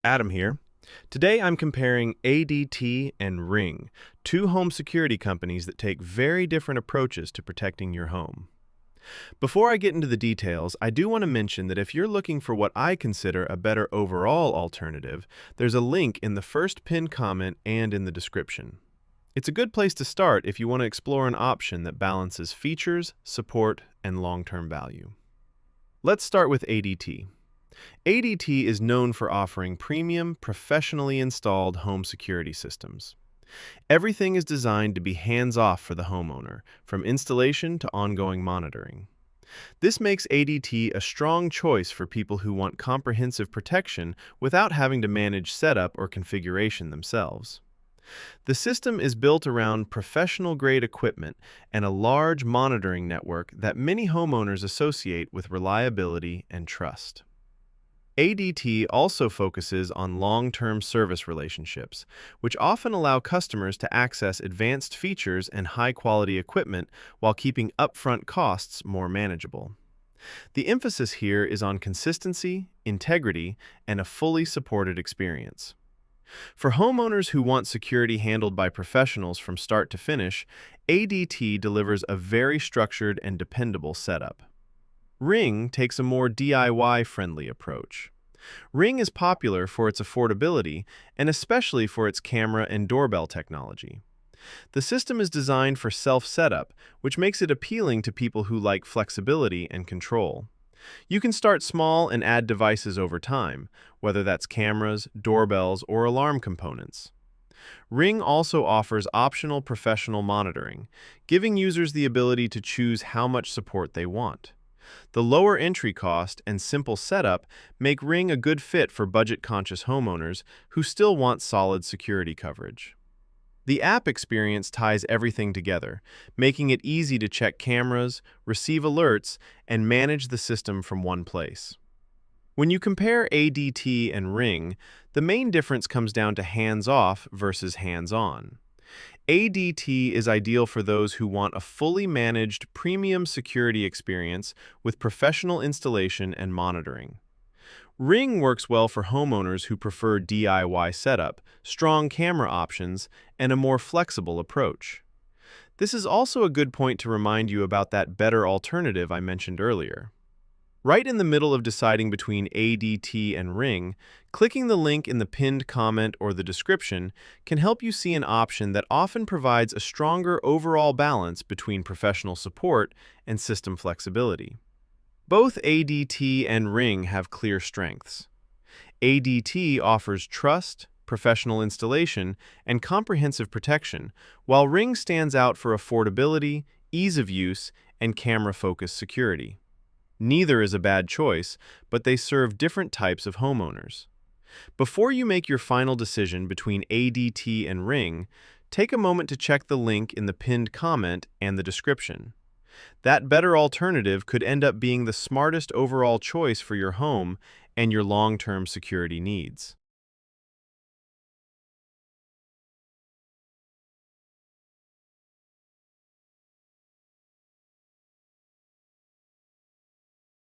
Adam here. Today I'm comparing ADT and Ring, two home security companies that take very different approaches to protecting your home. Before I get into the details, I do want to mention that if you're looking for what I consider a better overall alternative, there's a link in the first pinned comment and in the description. It's a good place to start if you want to explore an option that balances features, support, and long-term value. Let's start with ADT. ADT is known for offering premium, professionally installed home security systems. Everything is designed to be hands-off for the homeowner, from installation to ongoing monitoring. This makes ADT a strong choice for people who want comprehensive protection without having to manage setup or configuration themselves. The system is built around professional-grade equipment and a large monitoring network that many homeowners associate with reliability and trust. ADT also focuses on long-term service relationships, which often allow customers to access advanced features and high-quality equipment while keeping upfront costs more manageable. The emphasis here is on consistency, integrity, and a fully supported experience. For homeowners who want security handled by professionals from start to finish, ADT delivers a very structured and dependable setup. Ring takes a more DIY-friendly approach. Ring is popular for its affordability and especially for its camera and doorbell technology. The system is designed for self-setup, which makes it appealing to people who like flexibility and control. You can start small and add devices over time, whether that's cameras, doorbells, or alarm components. Ring also offers optional professional monitoring, giving users the ability to choose how much support they want. The lower entry cost and simple setup make Ring a good fit for budget-conscious homeowners who still want solid security coverage. The app experience ties everything together, making it easy to check cameras, receive alerts, and manage the system from one place. When you compare ADT and Ring, the main difference comes down to hands-off versus hands-on. ADT is ideal for those who want a fully managed premium security experience with professional installation and monitoring. Ring works well for homeowners who prefer DIY setup, strong camera options, and a more flexible approach. This is also a good point to remind you about that better alternative I mentioned earlier. Right in the middle of deciding between ADT and Ring, clicking the link in the pinned comment or the description can help you see an option that often provides a stronger overall balance between professional support and system flexibility. Both ADT and Ring have clear strengths. ADT offers trust, professional installation, and comprehensive protection, while Ring stands out for affordability, ease of use, and camera-focused security. Neither is a bad choice, but they serve different types of homeowners. Before you make your final decision between ADT and Ring, take a moment to check the link in the pinned comment and the description. That better alternative could end up being the smartest overall choice for your home and your long-term security needs.